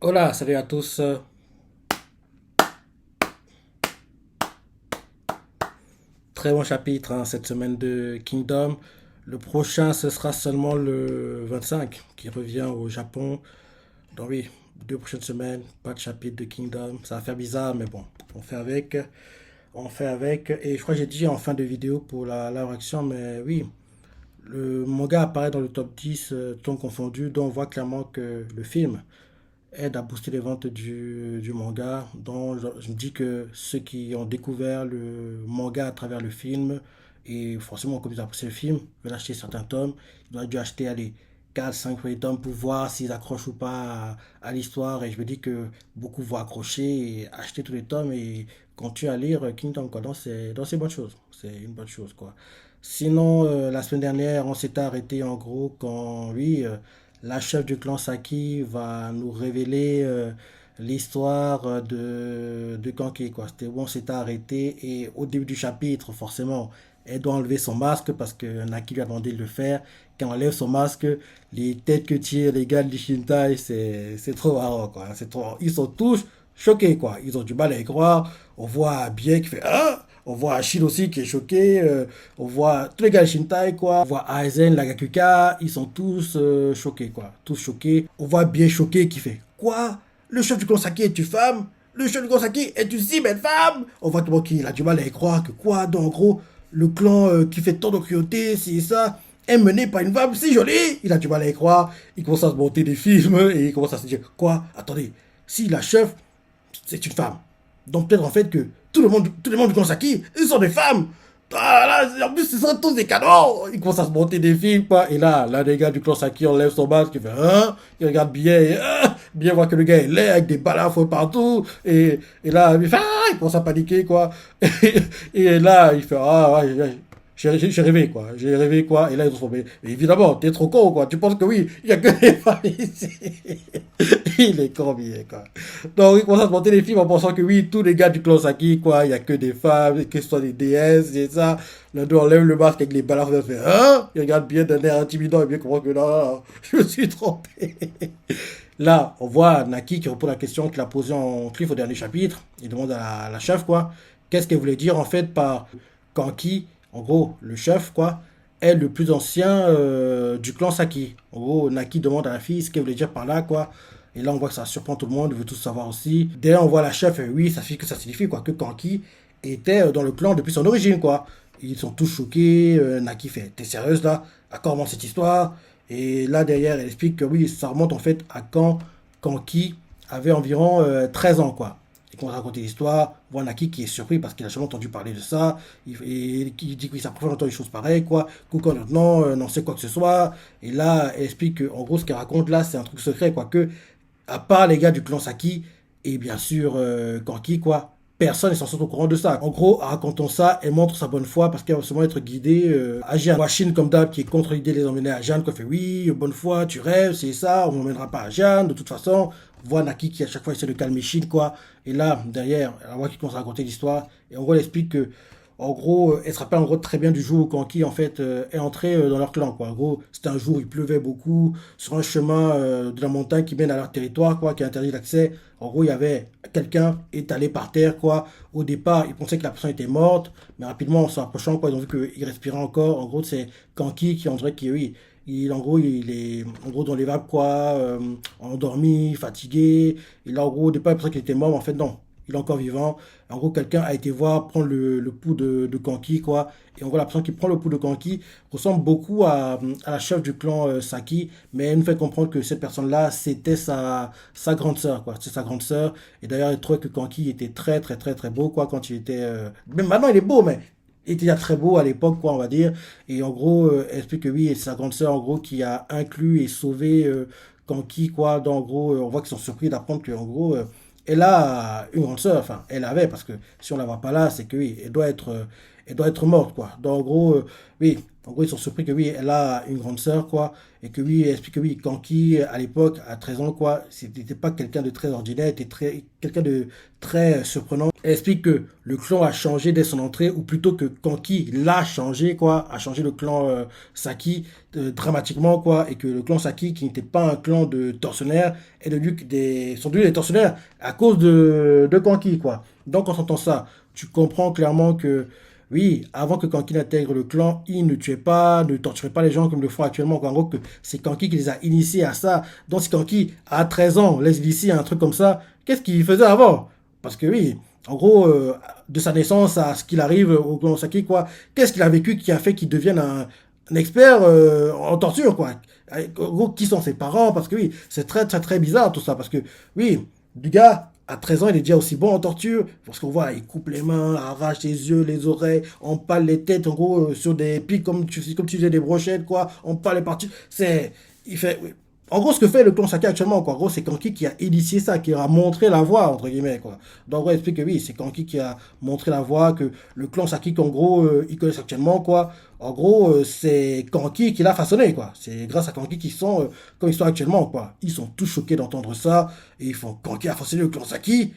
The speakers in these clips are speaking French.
Hola, salut à tous. Très bon chapitre hein, cette semaine de Kingdom. Le prochain, ce sera seulement le 25 qui revient au Japon. Donc oui, 2 prochaines semaines, pas de chapitre de Kingdom. Ça va faire bizarre, mais bon, on fait avec. On fait avec. Et je crois que j'ai dit en fin de vidéo pour la réaction, mais oui, le manga apparaît dans le top 10, ton confondu, dont on voit clairement que le film aide à booster les ventes du manga. Donc, je me dis que ceux qui ont découvert le manga à travers le film, et forcément, comme ils ont apprécié le film, veulent acheter certains tomes, ils auraient dû acheter allez, 4 5 premiers tomes pour voir s'ils accrochent ou pas à l'histoire. Et je me dis que beaucoup vont accrocher et acheter tous les tomes et continuer à lire Kingdom. Quoi. Donc, c'est une bonne chose. C'est une bonne chose. Quoi. Sinon, la semaine dernière, on s'était arrêté en gros quand, oui, la chef du clan Saki va nous révéler l'histoire de Kanki, quoi. C'était bon, s'était arrêté et au début du chapitre, forcément, elle doit enlever son masque parce que Naki lui a demandé de le faire. Quand elle enlève son masque, les têtes que tirent les gars de Shintai, c'est trop marrant, quoi. C'est trop. Ils sont tous choqués, quoi. Ils ont du mal à y croire. On voit Bien qui fait ah. On voit Achille aussi qui est choqué. On voit tous les gars de Shintai, quoi. On voit Aizen, Lagakuka. Ils sont tous choqués, quoi. Tous choqués. On voit Bien choqué qui fait quoi. Le chef du Konsaki est une femme. Le chef du Konsaki est une si belle femme. On voit qu'il a du mal à y croire que quoi. Donc, en gros, le clan qui fait tant de cruauté, c'est ça, est mené par une femme si jolie. Il a du mal à y croire. Il commence à se monter des films et il commence à se dire quoi. Attendez, si la chef c'est une femme. Donc peut-être en fait que tous les membres du Konsaki, ils sont des femmes. Ah, là, en plus, ce sont tous des canons. Ils commencent à se monter des films, quoi. Et là, les gars du Konsaki enlèvent son masque, il fait, hein, il regarde bien, et, bien voir que le gars est laid, avec des balafres partout. Et là, il fait, il commence à paniquer, quoi. Et là, il fait, ouais, ouais, j'ai rêvé, quoi. J'ai rêvé, quoi. Et là, ils ont fait, mais évidemment, t'es trop con, quoi. Tu penses que oui, il y a que des femmes ici. Il est con, bien, quoi. Donc, il commence à se monter des films en pensant que oui, tous les gars du clan Saki, quoi, il y a que des femmes, que ce soit des déesses, et ça. L'un d'eux enlève le masque avec les balafres, il fait, hein? Il regarde bien d'un air intimidant et bien comprend que non, non, non, je me suis trompé. Là, on voit Naki qui répond à la question qu'il a posée en cliff au dernier chapitre. Il demande à la chef, quoi, qu'est-ce qu'elle voulait dire en fait par Kanki, en gros, le chef, quoi, est le plus ancien du clan Saki. En gros, Naki demande à la fille ce qu'elle voulait dire par là, quoi. Et là, on voit que ça surprend tout le monde, il veut tout savoir aussi. D'ailleurs, on voit la chef, et oui, ça signifie quoi, que Kanki était dans le clan depuis son origine, quoi. Ils sont tous choqués. Naki fait, t'es sérieuse là? À quand remonte cette histoire? Et là, derrière, elle explique que oui, ça remonte en fait à quand Kanki avait environ 13 ans, quoi. Il commence à raconter l'histoire. On voit Naki qui est surpris parce qu'il a jamais entendu parler de ça. Il dit que oui, ça première fois des choses pareilles, quoi. Coucou, non, n'en sait quoi que ce soit. Et là, elle explique que, en gros, ce qu'elle raconte là, c'est un truc secret, quoi. Que à part les gars du clan Saki et bien sûr Kanki, quoi. Personne n'est censé être au courant de ça. En gros, en racontant ça, elle montre sa bonne foi parce qu'elle va seulement être guidée à Jeanne. Washington, comme d'hab, qui est contre l'idée de les emmener à Jeanne, qui fait oui, bonne foi, tu rêves, c'est ça, on n'emmènera pas à Jeanne, de toute façon. On voit Naki qui à chaque fois essaie de calmer Shin, quoi. Et là, derrière, on voit qu'il commence à raconter l'histoire. Et en gros, elle explique que en gros, elle se rappelle en gros très bien du jour où Kanki en fait est entré dans leur clan, quoi. En gros, c'était un jour où il pleuvait beaucoup sur un chemin de la montagne qui mène à leur territoire, quoi, qui interdit l'accès. En gros, il y avait quelqu'un étalé par terre, quoi. Au départ, ils pensaient que la personne était morte, mais rapidement, en s'approchant, quoi, ils ont vu qu'il respirait encore. En gros, c'est Kanki qui, on dirait qu'il, oui, en gros, il est en gros dans les vagues, quoi, endormi, fatigué. Et là, en gros, au départ, ils pensaient qu'il était mort, mais en fait, non. Il est encore vivant. En gros, quelqu'un a été voir prendre le pouls de Kanki, quoi. Et on voit la personne qui prend le pouls de Kanki ressemble beaucoup à la chef du clan Saki, mais elle nous fait comprendre que cette personne-là, c'était sa grande sœur, quoi. C'est sa grande sœur. Et d'ailleurs, elle trouvait que Kanki était très, très, très, très beau, quoi, quand il était... Même maintenant, il est beau, mais il était déjà très beau à l'époque, quoi, on va dire. Et en gros, elle explique que oui, c'est sa grande sœur, en gros, qui a inclus et sauvé Kanki, quoi. Donc, en gros, on voit qu'ils sont surpris d'apprendre que, en gros... elle a une grande sœur, enfin, elle avait, parce que si on la voit pas là, c'est que oui, elle doit être morte, quoi. Donc, en gros, oui, en gros, ils sont surpris que oui, elle a une grande sœur, quoi, et que oui, elle explique que oui, Kanki, à l'époque, à 13 ans, quoi, c'était pas quelqu'un de très ordinaire, était quelqu'un de très surprenant. Elle explique que le clan a changé dès son entrée, ou plutôt que Kanki l'a changé, quoi, a changé le clan Saki dramatiquement, quoi, et que le clan Saki, qui n'était pas un clan de tortionnaires, est devenu sont devenus des tortionnaires à cause de Kanki, quoi. Donc, quand on entend ça, tu comprends clairement que oui, avant que Kanki n'intègre le clan, il ne tuait pas, ne torturait pas les gens comme le font actuellement. En gros, que c'est Kanki qui les a initiés à ça. Donc, si Kanki, à 13 ans, laisse initier un truc comme ça, qu'est-ce qu'il faisait avant? Parce que oui, en gros, de sa naissance à ce qu'il arrive au clan Saki, quoi, qu'est-ce qu'il a vécu qui a fait qu'il devienne un expert en torture, quoi? En gros, qui sont ses parents? Parce que oui, c'est très, très, très bizarre tout ça. Parce que oui, du gars, à 13 ans, il est déjà aussi bon en torture. Parce qu'on voit, il coupe les mains, arrache les yeux, les oreilles, on pale les têtes, en gros, sur des pics comme tu disais, des brochettes, quoi. On pale les parties. Il fait, oui. En gros, ce que fait le clan Saki actuellement, quoi. En gros, c'est Kanki qui a initié ça, qui a montré la voie, entre guillemets, quoi. Donc, on explique que oui, c'est Kanki qui a montré la voie, que le clan Saki, qu'en gros, ils connaissent actuellement, quoi. En gros, c'est Kanki qui l'a façonné, quoi. C'est grâce à Kanki qu'ils sont comme ils sont actuellement, quoi. Ils sont tous choqués d'entendre ça. Et ils font Kanki a façonné le clan Saki,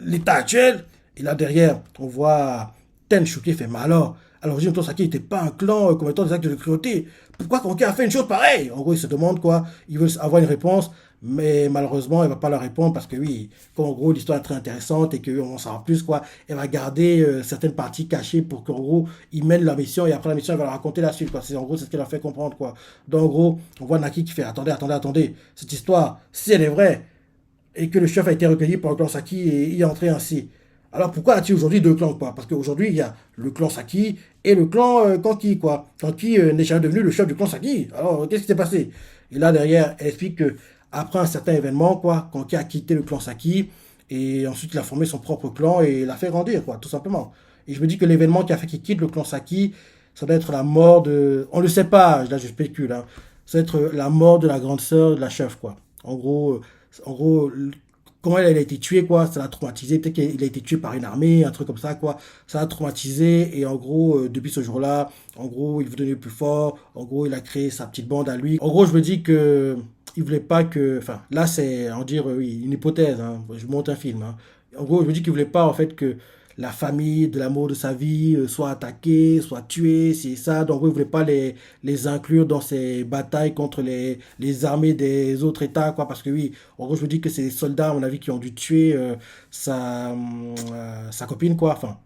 l'état actuel. Et là, derrière, on voit Ten choqué, fait mal alors. À l'origine, le clan Saki n'était pas un clan commettant des actes de cruauté. Pourquoi Kanki a fait une chose pareille? En gros, ils se demandent quoi. Ils veulent avoir une réponse. Mais malheureusement, elle va pas leur répondre parce que oui, qu'en gros, l'histoire est très intéressante et qu'on s'en saura plus, quoi. Elle va garder certaines parties cachées pour qu'en gros, ils mènent la mission et après la mission, elle va leur raconter la suite, quoi. En gros, c'est ce qu'elle leur fait comprendre, quoi. Donc, en gros, on voit Naki qui fait attendez, attendez, attendez. Cette histoire, si elle est vraie et que le chef a été recueilli par le clan Saki et y est entré ainsi. Alors pourquoi a-t-il aujourd'hui deux clans, quoi? Parce qu'aujourd'hui, il y a le clan Saki et le clan Kanki, quoi. Kanki n'est jamais devenu le chef du clan Saki. Alors, qu'est-ce qui s'est passé? Et là, derrière, elle explique que après un certain événement, quoi, Kanki a quitté le clan Saki et ensuite il a formé son propre clan et l'a fait grandir, quoi, tout simplement. Et je me dis que l'événement qui a fait qu'il quitte le clan Saki, ça doit être la mort de... On ne le sait pas, là je spécule, hein. Ça doit être la mort de la grande sœur de la chef, quoi. En gros, comment elle a été tuée, quoi, ça l'a traumatisé. Peut-être qu'il a été tué par une armée, un truc comme ça, quoi. Ça l'a traumatisé. Et en gros, depuis ce jour-là, en gros, il veut devenir plus fort. En gros, il a créé sa petite bande à lui. En gros, je me dis que il voulait pas que. Enfin, là, c'est, en dire, oui, une hypothèse, hein. Je monte un film, hein. En gros, je me dis qu'il voulait pas, en fait, que la famille de l'amour de sa vie soit attaquée, soit tuée, c'est ça. Donc, il voulait pas les inclure dans ces batailles contre les armées des autres États, quoi. Parce que oui, en gros, je me dis que c'est des soldats, à mon avis, qui ont dû tuer sa copine, quoi. Enfin,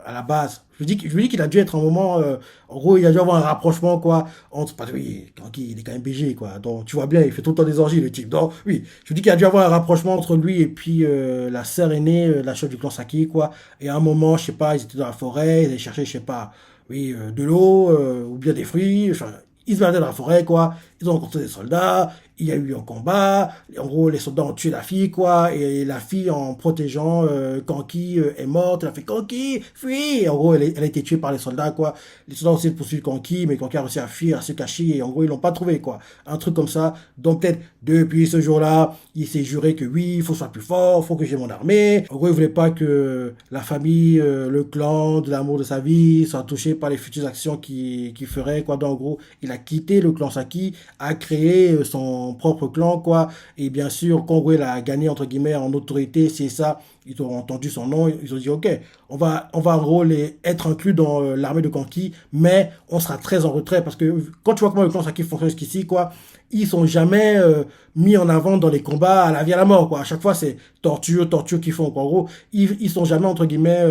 à la base. Je me dis qu'il a dû être un moment, en gros, il a dû avoir un rapprochement, quoi, entre, parce que oui, Kanki, il est quand même BG, quoi. Donc, tu vois bien, il fait tout le temps des orgies, le type. Donc, oui, je me dis qu'il a dû avoir un rapprochement entre lui et puis la sœur aînée, la chef du clan Saki, quoi. Et à un moment, je sais pas, ils étaient dans la forêt, ils allaient chercher, je sais pas, oui, de l'eau, ou bien des fruits, enfin, ils se baladaient dans la forêt, quoi. Ils ont rencontré des soldats, il y a eu un combat. En gros, les soldats ont tué la fille, quoi. Et la fille, en protégeant Kanki, est morte. Elle a fait Kanki, fuis. Et en gros, elle a été tuée par les soldats, quoi. Les soldats ont essayé de poursuivre Kanki, mais Kanki a réussi à fuir, à se cacher. Et en gros, ils l'ont pas trouvé, quoi. Un truc comme ça. Donc, peut-être, depuis ce jour-là, il s'est juré que oui, il faut que je sois plus fort, il faut que j'ai mon armée. En gros, il voulait pas que la famille, le clan, de l'amour de sa vie, soit touché par les futures actions qu'il ferait, quoi. Donc, en gros, il a quitté le clan Saki, a créé son propre clan, quoi. Et bien sûr, quand il a gagné, entre guillemets, en autorité, c'est ça, ils ont entendu son nom, ils ont dit, OK, on va en gros être inclus dans l'armée de Kanki, mais on sera très en retrait, parce que quand tu vois comment le clan Saki fonctionne jusqu'ici, quoi, ils sont jamais mis en avant dans les combats à la vie à la mort, quoi. À chaque fois, c'est torture, torture qu'ils font, quoi. En gros, ils sont jamais, entre guillemets,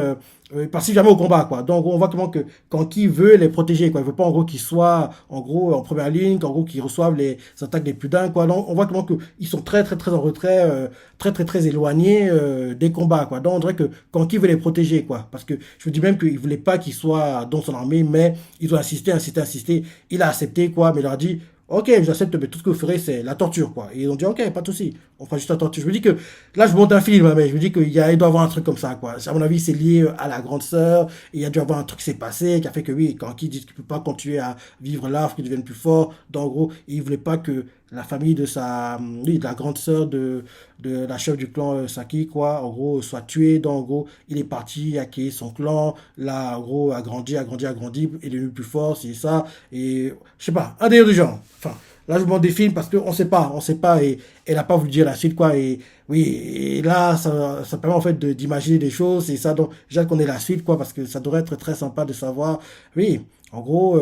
participent jamais au combat, quoi. Donc, on voit comment que Kanki veut les protéger, quoi. Il veut pas, en gros, qu'ils soient, en gros, en première ligne, qu'en gros, qu'ils reçoivent les attaques des plus d'un, quoi. Donc, on voit comment que ils sont très, très, très en retrait, très, très, très éloignés des combats, quoi. Donc, on dirait que Kanki veut les protéger, quoi. Parce que je me dis même qu'il voulait pas qu'ils soient dans son armée, mais ils ont insisté, insisté, insisté. Il a accepté, quoi, mais il leur a dit, OK, j'accepte, mais tout ce que vous ferez, c'est la torture, quoi. Et ils ont dit, OK, pas de souci, on fera juste la torture. Je me dis que, là, je monte un film, hein, mais je me dis qu'il il doit y avoir un truc comme ça, quoi. À mon avis, c'est lié à la grande sœur, et il y a dû avoir un truc qui s'est passé, qui a fait que, oui, quand qui dit qu'il peut pas continuer à vivre là, faut qu'il devienne plus fort. Donc, en gros, il voulait pas que la famille de oui, de la grande sœur de la chef du clan Saki, quoi, en gros, soit tuée. Donc, en gros, il est parti acquérir son clan, là, en gros, agrandi, il est devenu plus fort, c'est ça. Et, je sais pas, un délire du genre. Enfin, là, je vous montre des films parce qu'on on sait pas, et elle n'a pas voulu dire la suite, quoi. Et oui, et là, ça permet en fait d'imaginer des choses, et ça, donc, j'ai hâte qu'on ait la suite, quoi, parce que ça devrait être très sympa de savoir, oui, en gros,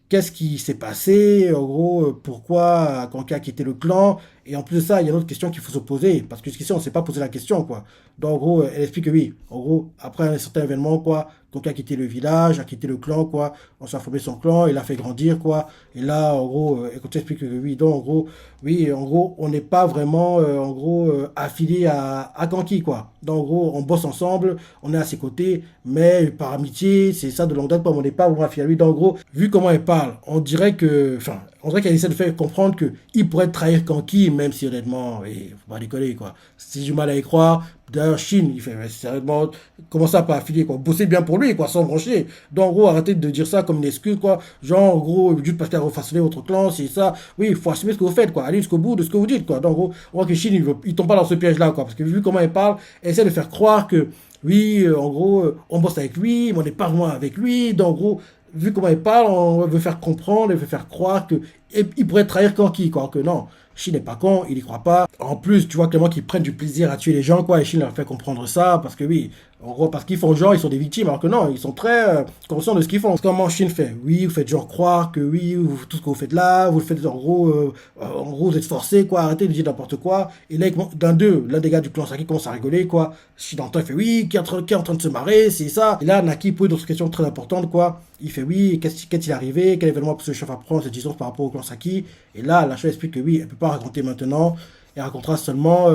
qu'est-ce qui s'est passé, en gros, pourquoi Kanki a quitté le clan, et en plus de ça, il y a une autre question qu'il faut se poser, parce que jusqu'ici, on ne s'est pas posé la question, quoi. Donc, en gros, elle explique que oui, en gros, après un certain événement, quoi, Kanki a quitté le village, a quitté le clan, quoi, on s'est formé son clan, il a fait grandir, quoi, et là, en gros, elle explique que oui, donc, en gros, oui, en gros, on n'est pas vraiment, en gros, affilié à Kanki, quoi. Donc, en gros, on bosse ensemble, on est à ses côtés, mais par amitié, c'est ça de longue date, on n'est pas vraiment affilié à lui. Donc, en gros, vu comment elle parle, on dirait que, enfin, on dirait qu'elle essaie de faire comprendre que il pourrait trahir Kanki, même si honnêtement, faut pas déconner, quoi. Si j'ai du mal à y croire, d'ailleurs, Chine, il fait, mais sérieusement, comment ça, pas affilié, quoi. Bossez bien pour lui, quoi, sans broncher. Donc, en gros, arrêtez de dire ça comme une excuse, quoi. Genre, en gros, juste parce qu'il a refaçonné votre clan, c'est ça. Oui, il faut assumer ce que vous faites, quoi. Allez jusqu'au bout de ce que vous dites, quoi. Donc, en gros, on voit que Chine, il tombe pas dans ce piège-là, quoi. Parce que vu comment elle parle, elle essaie de faire croire que, oui, en gros, on bosse avec lui, mais on n'est pas loin avec lui. Donc, en gros, vu comment il parle, on veut faire comprendre, on veut faire croire que il pourrait trahir Kanki, quoi. Que non, Shin n'est pas con, il y croit pas. En plus, tu vois clairement qu'ils prennent du plaisir à tuer les gens, quoi. Et Shin leur fait comprendre ça, parce que oui, en gros, parce qu'ils font genre, ils sont des victimes, alors que non, ils sont très conscients de ce qu'ils font. Comment Shin fait? Oui, vous faites genre croire que oui, tout ce que vous faites là, vous le faites en gros, vous êtes forcé, quoi. Arrêtez de dire n'importe quoi. Et là, d'un d'eux, l'un des gars du clan Saki commence à rigoler, quoi. Shin entend, il fait oui, qui est en train de se marrer, c'est ça. Et là, Naki pose d'autres questions très importantes, quoi. Il fait oui, qu'est-ce qui est arrivé, quel événement ce chef apprend cette distance par rapport au clan Saki. Et là, la chef explique que oui, elle ne peut pas raconter maintenant. Elle racontera seulement,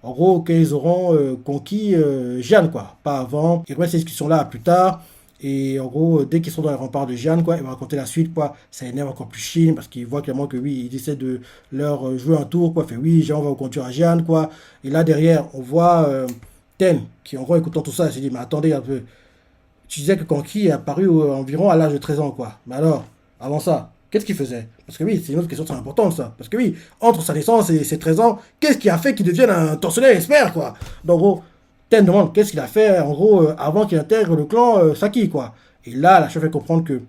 en gros, qu'ils auront conquis Jeanne, quoi. Pas avant. Ils remettent ces discussions-là plus tard. Et en gros, dès qu'ils sont dans les remparts de Jeanne, quoi, ils vont raconter la suite, quoi. Ça énerve encore plus Chine parce qu'ils voient clairement que oui, ils essaient de leur jouer un tour, quoi. Fait oui, Jeanne va conduire à Jeanne, quoi. Et là, derrière, on voit Ten, qui en gros, écoutant tout ça, elle s'est dit, mais attendez un peu. Tu disais que Kanki est apparu environ à l'âge de 13 ans, quoi. Mais alors, avant ça, qu'est-ce qu'il faisait? Parce que oui, c'est une autre question très importante, ça. Parce que oui, entre sa naissance et ses 13 ans, qu'est-ce qui a fait qu'il devienne un tortionnaire expert, quoi? Donc, en gros, Ten demande qu'est-ce qu'il a fait, en gros, avant qu'il intègre le clan Saki, quoi. Et là, la chef fait comprendre que,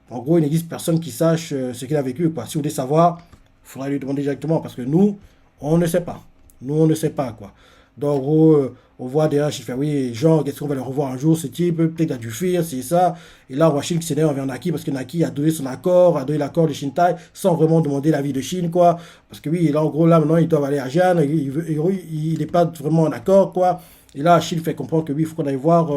en gros, il n'existe personne qui sache ce qu'il a vécu, quoi. Si vous voulez savoir, il faudra lui demander directement, parce que nous, on ne sait pas. Nous, on ne sait pas, quoi. Donc, en gros, on voit derrière, il fait, oui, genre, qu'est-ce qu'on va le revoir un jour, ce type, peut-être qu'il a dû fuir, c'est ça. Et là, on voit Shin qui s'énerve envers Naki, parce que Naki a donné son accord, a donné l'accord de Shintai, sans vraiment demander l'avis de Shin, quoi. Parce que oui, là, en gros, là, maintenant, ils doivent aller à Jeanne, il n'est pas vraiment en accord, quoi. Et là, Shin fait comprendre que oui, il faut qu'on aille voir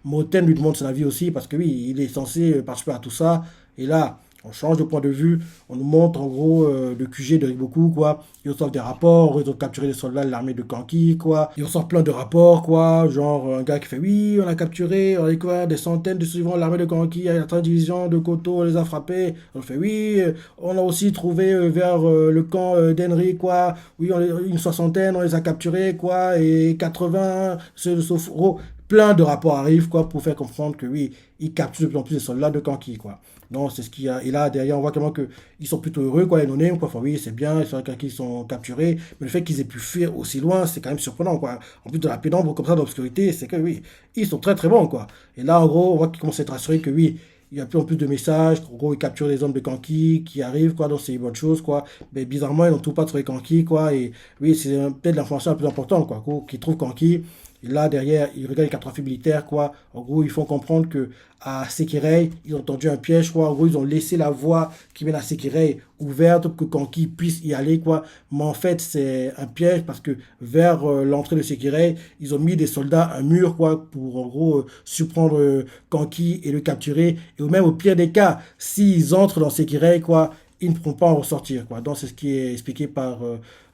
Moten lui demande son avis aussi, parce que oui, il est censé participer à tout ça. Et là, on change de point de vue, on nous montre en gros le QG de Riboku, quoi. Ils reçoivent des rapports, ils ont capturé des soldats de l'armée de Kanki, quoi. Ils reçoivent plein de rapports, quoi. Genre un gars qui fait oui, on a capturé, on a découvert des centaines de survivants de l'armée de Kanki, à la 3 division de Koto, on les a frappés. On fait oui, on a aussi trouvé vers le camp d'Henry, quoi. Oui, une soixantaine, on les a capturés, quoi. Et 80, ceux de Soforo. Plein de rapports arrivent, quoi, pour faire comprendre que oui, ils capturent de plus en plus de soldats de Kanki, quoi. Non, c'est ce qu'il y a. Et là, derrière, on voit clairement qu'ils sont plutôt heureux, quoi, les non quoi. Enfin, oui, c'est bien, c'est vrai qu'ils sont capturés. Mais le fait qu'ils aient pu fuir aussi loin, c'est quand même surprenant, quoi. En plus de la pénombre, comme ça, d'obscurité, c'est que oui, ils sont très très bons, quoi. Et là, en gros, on voit qu'ils commencent à être rassurés que oui, il y a plus en plus de messages. En gros, ils capturent les hommes de Kanki qui arrivent, quoi. Donc, c'est une bonne chose, quoi. Mais bizarrement, ils n'ont tout pas trouvé Kanki, quoi. Et oui, c'est peut-être l'information la plus importante, quoi. Qu'ils trouvent Kanki. Et là, derrière, ils regardent les cartographies militaires, quoi. En gros, ils font comprendre que à Sekirei, ils ont tendu un piège, quoi. En gros, ils ont laissé la voie qui mène à Sekirei ouverte pour que Kanki puisse y aller, quoi. Mais en fait, c'est un piège parce que vers l'entrée de Sekirei, ils ont mis des soldats, un mur, quoi, pour en gros surprendre Kanki et le capturer. Et même au pire des cas, s'ils entrent dans Sekirei, quoi, ils ne pourront pas en ressortir, quoi. Donc, c'est ce qui est expliqué par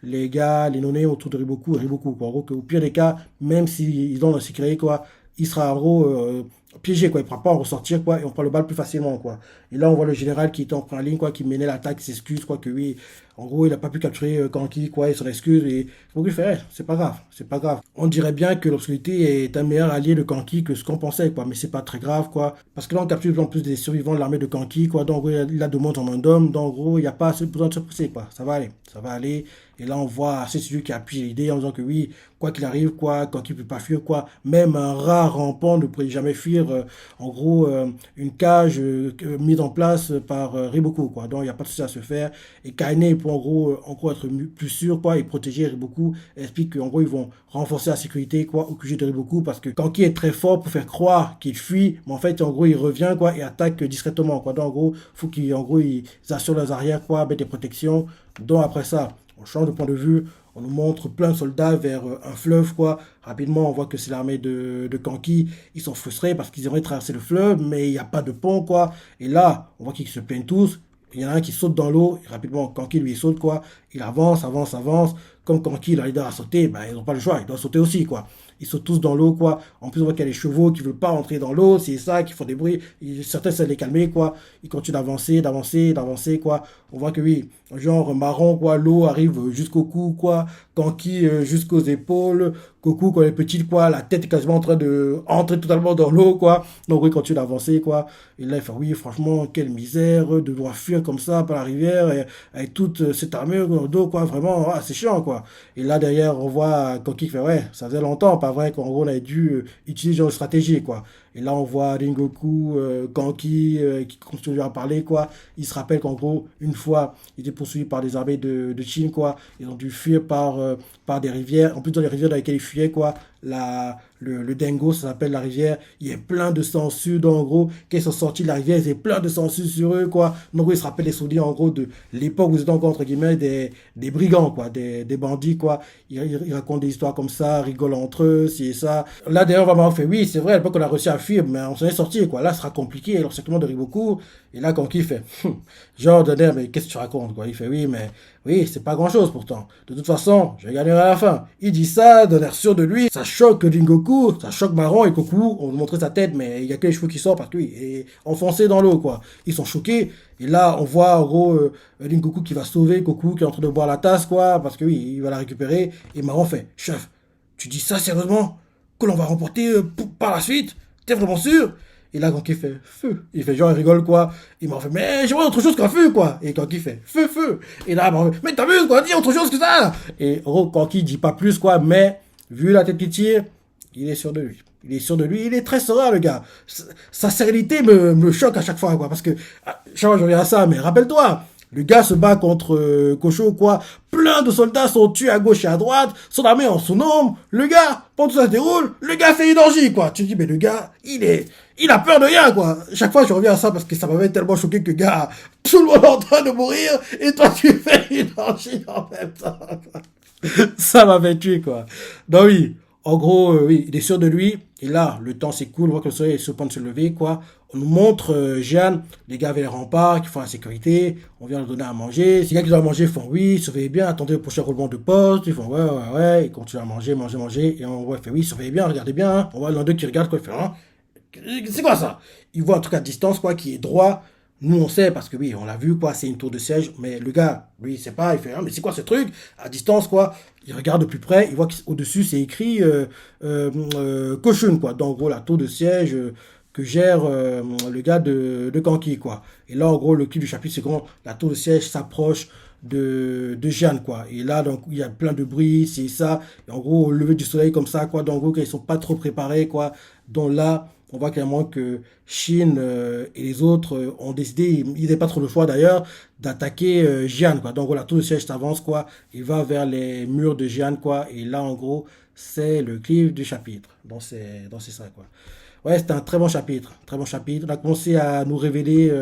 les gars, les nonnés autour de Riboku, quoi. En gros, au pire des cas, même s'ils ont la sécurité, quoi, il sera en gros piégé, quoi. Il ne pourra pas en ressortir, quoi, et on prend le bal plus facilement, quoi. Et là, on voit le général qui était en première ligne, quoi, qui menait l'attaque, qui s'excuse, quoi, que oui, En gros, il n'a pas pu capturer Kanki, quoi, et son excuse. Et donc il fait, c'est pas grave, c'est pas grave. On dirait bien que l'obscurité est un meilleur allié de Kanki que ce qu'on pensait, quoi. Mais c'est pas très grave, quoi. Parce que là, on capture de plus en plus des survivants de l'armée de Kanki, quoi. Donc, en gros, il a de monde en main d'homme. Donc, en gros, il n'y a pas besoin de se presser, quoi. Ça va aller, ça va aller. Et là, on voit, c'est celui qui appuie l'idée en disant que oui, quoi qu'il arrive, quoi, Kanki ne peut pas fuir, quoi. Même un rat rampant ne pourrait jamais fuir, en gros, une cage mise en place par Riboku, quoi. Donc, il n'y a pas de souci à se faire. Et Kaine, pour en gros être plus sûr, quoi, et protéger Riboku, explique qu'en gros, ils vont renforcer la sécurité, quoi, au QG de Riboku, parce que Kanki est très fort pour faire croire qu'il fuit, mais en fait, en gros, il revient, quoi, et attaque discrètement, quoi. Donc, en gros, faut qu'ils, en gros, ils assurent leurs arrières, quoi, avec des protections. Donc, après ça, on change de point de vue, on nous montre plein de soldats vers un fleuve, quoi. Rapidement, on voit que c'est l'armée de Kanki. Ils sont frustrés parce qu'ils aimeraient traverser le fleuve, mais il n'y a pas de pont, quoi. Et là, on voit qu'ils se plaignent tous. Il y en a un qui saute dans l'eau, et rapidement, Kanki lui il saute, quoi. Il avance, avance, avance. Comme Kanki, il a leader à sauter, ben, ils n'ont pas le choix, ils doivent sauter aussi, quoi. Ils sautent tous dans l'eau, quoi. En plus, on voit qu'il y a les chevaux qui ne veulent pas entrer dans l'eau, c'est ça, qui font des bruits. Certains essaient de les calmer, quoi. Ils continuent d'avancer, d'avancer, d'avancer, quoi. On voit que oui, genre marron, quoi. L'eau arrive jusqu'au cou, quoi. Kanki jusqu'aux épaules. Goku, quand il est petit, quoi, la tête est quasiment en train de entrer totalement dans l'eau, quoi. Donc, oui, il continue d'avancer, quoi. Et là, il fait, oui, franchement, quelle misère de devoir fuir comme ça par la rivière, et, avec toute cette armure dans le dos, quoi. Vraiment, ah, c'est chiant, quoi. Et là, derrière, on voit Kanki qui fait, ouais, ça faisait longtemps, pas vrai, qu'en gros, on avait dû utiliser genre de stratégie, quoi. Et là, on voit Rengoku, Kanki, qui continue à parler, quoi. Il se rappelle qu'en gros, une fois, il était poursuivi par des armées de Chine, quoi. Ils ont dû fuir par des rivières. En plus, dans les rivières dans lesquelles ils fuyaient, quoi, le Dengo, ça s'appelle la rivière. Il y a plein de sangsues, donc en gros, quand ils sont sortis de la rivière, il y a plein de sangsues sur eux, quoi. Donc, ils se rappellent les souvenirs, en gros, de l'époque où ils étaient encore, entre guillemets, des brigands, quoi, des bandits, quoi. Ils racontent des histoires comme ça, rigolent entre eux, si et ça. Là, d'ailleurs, vraiment, on fait, oui, c'est vrai, à l'époque, on a réussi à fuir, mais on s'en est sorti, quoi. Là, ce sera compliqué, alors, c'est de Riboku. Et là, quand il fait, genre, Dader, mais qu'est-ce que tu racontes, quoi. Il fait, oui, mais, oui, c'est pas grand-chose, pourtant. De toute façon, je vais gagner à la fin. Il dit ça, d'un air sûr de lui. Ça choque Jingoku, ça choque Marron et Goku. On nous montrait sa tête, mais il y a que les cheveux qui sortent parce qu'il est enfoncé dans l'eau, quoi. Ils sont choqués. Et là, on voit, en gros, Jingoku qui va sauver Goku, qui est en train de boire la tasse, quoi, parce que oui, il va la récupérer. Et Marron fait, chef, tu dis ça sérieusement? Que l'on va remporter par la suite? T'es vraiment sûr? Et là, Kanki fait feu. Il fait genre, il rigole, quoi. Il m'a fait, mais j'aimerais autre chose qu'un feu, quoi. Et Kanki fait feu, feu. Et là, Marron fait, mais t'amuses, quoi, dis autre chose que ça. Et en gros, Kanki dit pas plus, quoi, mais vu la tête qu'il tire, il est sûr de lui. Il est sûr de lui, il est très serein, le gars. Sa sérénité me choque à chaque fois, quoi. Parce que, chaque fois, je reviens à ça, mais rappelle-toi, le gars se bat contre Kosho, quoi. Plein de soldats sont tués à gauche et à droite. Son armée en son nombre. Le gars, pendant que ça se déroule, le gars fait une orgie, quoi. Tu te dis, mais le gars, il a peur de rien, quoi. Chaque fois, je reviens à ça parce que ça m'avait tellement choqué que, gars, tout le monde est en train de mourir et toi, tu fais une orgie en même temps, quoi. Ça m'avait tué, quoi. Donc oui, en gros, oui, il est sûr de lui. Et là, le temps s'écoule, on voit que le soleil est sur le point de se lever, quoi. On nous montre Jeanne, les gars avec les remparts qui font la sécurité. On vient leur donner à manger. Si les gars qui doivent manger font oui, surveillez bien, attendez le prochain roulement de poste. Ils font ouais, ouais, ouais. Ils continuent à manger, manger, manger. Et on voit, il fait oui, surveillez bien, regardez bien. Hein. On voit l'un d'eux qui regarde, quoi. Il fait hein, c'est quoi ça? Il voit un truc à distance, quoi, qui est droit. Nous, on sait, parce que oui, on l'a vu, quoi, c'est une tour de siège, mais le gars, lui, il sait pas, il fait, ah, mais c'est quoi ce truc? À distance, quoi, il regarde de plus près, il voit qu'au-dessus, c'est écrit Koshun, quoi, donc, en gros, la tour de siège que gère le gars de Kanki, quoi. Et là, en gros, le clip du chapitre, c'est quand la tour de siège s'approche de Jeanne, quoi. Et là, donc, il y a plein de bruit, c'est ça, et en gros, au lever du soleil, comme ça, quoi, donc, en gros, quand ils sont pas trop préparés, quoi, donc là, on voit clairement que Shin et les autres ont décidé, ils n'avaient pas trop le choix d'ailleurs, d'attaquer Jian, quoi. Donc voilà, tout le siège s'avance, quoi. Il va vers les murs de Jian, quoi. Et là, en gros, c'est le clip du chapitre. Donc c'est ça, quoi. Ouais, c'était un très bon chapitre. Très bon chapitre. On a commencé à nous révéler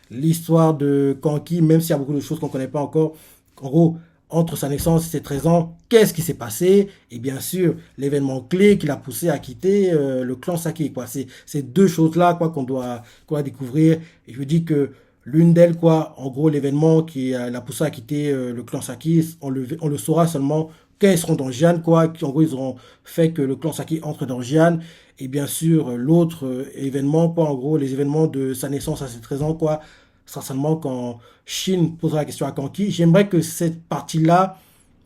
l'histoire de Kanki, même s'il y a beaucoup de choses qu'on ne connaît pas encore. En gros, entre sa naissance et ses 13 ans, qu'est-ce qui s'est passé? Et bien sûr, l'événement clé qui l'a poussé à quitter le clan Saki, quoi. C'est ces deux choses-là, quoi, qu'on doit découvrir. Et je dis que l'une d'elles, quoi, en gros, l'événement qui l'a poussé à quitter le clan Saki, on le saura seulement quand ils seront dans Jian, quoi. En gros, ils auront fait que le clan Saki entre dans Jian. Et bien sûr, l'autre événement, quoi, en gros, les événements de sa naissance à ses 13 ans, quoi, ce sera seulement quand Shin posera la question à Kanki. J'aimerais que cette partie-là,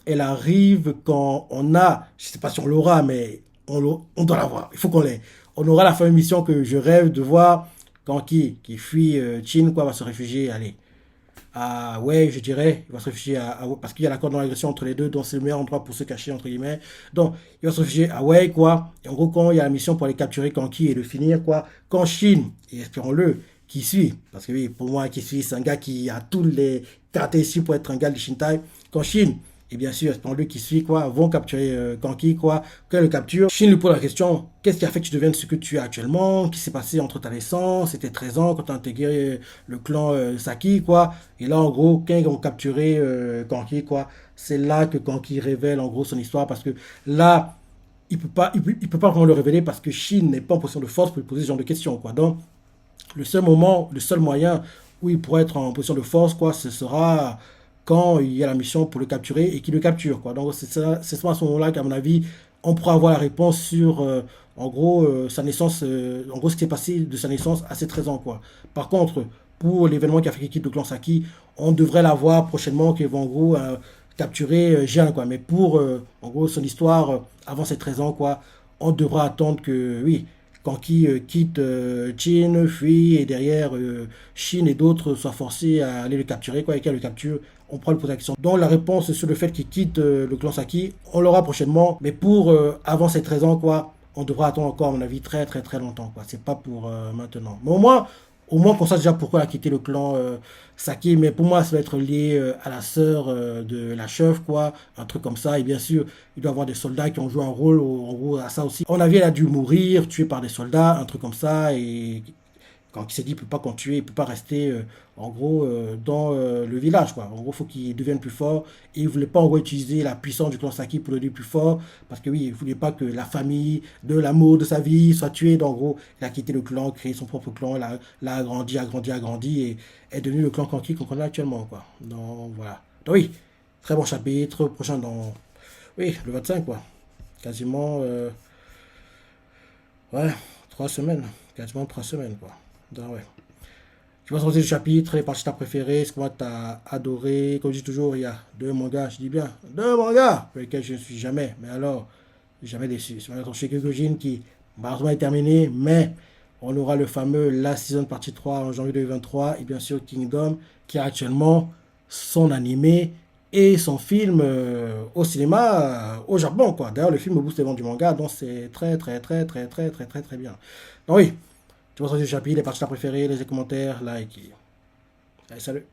elle arrive quand on a, je sais pas si on l'aura, mais on doit l'avoir. Il faut qu'on l'ait. On aura la fin de mission que je rêve de voir Kanki qui fuit Chin, quoi, va se réfugier, allez, ouais, je dirais, il va se réfugier parce qu'il y a l'accord dans l'agression entre les deux, donc c'est le meilleur endroit pour se cacher, entre guillemets. Donc, il va se réfugier à Wei, quoi. Et en gros, quand il y a la mission pour aller capturer Kanki et le finir, quoi, quand Shin, et espérons-le, qui suit, parce que oui, pour moi, qui suit, c'est un gars qui a tous les caractéristiques pour être un gars de Shintai. Quand Shin, et bien sûr, c'est lui qui suit, quoi, vont capturer Kanki, quoi. Quand ils le capture, Shin lui pose la question, qu'est-ce qui a fait que tu deviennes ce que tu es actuellement? Qu'est-ce qui s'est passé entre ta naissance et tes 13 ans quand tu as intégré le clan Saki, quoi? Et là, en gros, quand ils ont capturé Kanki, quoi, c'est là que Kanki révèle, en gros, son histoire, parce que là, il peut pas vraiment le révéler parce que Shin n'est pas en position de force pour lui poser ce genre de questions, quoi. Donc, le seul moment, le seul moyen où il pourrait être en position de force, quoi, ce sera quand il y a la mission pour le capturer et qu'il le capture, quoi. Donc c'est ça, c'est à ce moment-là qu'à mon avis, on pourra avoir la réponse sur, en gros, sa naissance, en gros, ce qui s'est passé de sa naissance à ses 13 ans, quoi. Par contre, pour l'événement qui a fait qu'il quitte le clan Saki, on devrait l'avoir prochainement, qui va en gros capturer Jean, quoi. Mais pour, en gros, son histoire avant ses 13 ans, quoi, on devra attendre que, oui, Kanki quitte Jin, fuit, et derrière Shin et d'autres soient forcés à aller le capturer, quoi, et qu'elle le capture, on prend le pose la question. Donc la réponse sur le fait qu'il quitte le clan Saki, on l'aura prochainement, mais pour avant ses 13 ans, quoi, on devra attendre encore, à mon avis, très très très longtemps, quoi. C'est pas pour maintenant. Mais au moins qu'on sache déjà pourquoi elle a quitté le clan Saki, mais pour moi, ça va être lié à la sœur de la chef, quoi, un truc comme ça. Et bien sûr, il doit y avoir des soldats qui ont joué un rôle, en gros, à ça aussi. On a vu, elle a dû mourir, tuée par des soldats, un truc comme ça, et quand il s'est dit qu'il ne peut pas continuer, il ne peut pas rester en gros dans le village, quoi. En gros, il faut qu'il devienne plus fort. Et il ne voulait pas en gros utiliser la puissance du clan Saki pour le devenir plus fort. Parce que oui, il ne voulait pas que la famille, de l'amour de sa vie soit tuée. Donc en gros, il a quitté le clan, créé son propre clan, l'a agrandi, agrandi, agrandi et est devenu le clan Kanki qu'on connaît actuellement, quoi. Donc voilà. Donc oui, très bon chapitre. Prochain dans, oui, le 25, quoi. Quasiment, ouais, 3 semaines. Quasiment 3 semaines, quoi. Donc ouais. Tu vas sortir du chapitre, les parties que t'as préférées, ce que moi t'as adoré. Comme je dis toujours, il y a 2 mangas, je dis bien, 2 mangas pour lesquels je ne suis jamais, mais alors, jamais déçu. C'est maintenant chez Kekujin qui, malheureusement, est terminé, mais on aura le fameux La Season partie 3 en janvier 2023 et bien sûr Kingdom qui a actuellement son animé et son film au cinéma au Japon, quoi. D'ailleurs, le film booste les ventes du manga, donc c'est très, très, très, très, très, très, très, très bien. Donc oui, tu vas sortir du chapitre, les parties que t'as préférées, les commentaires, like. Allez, salut.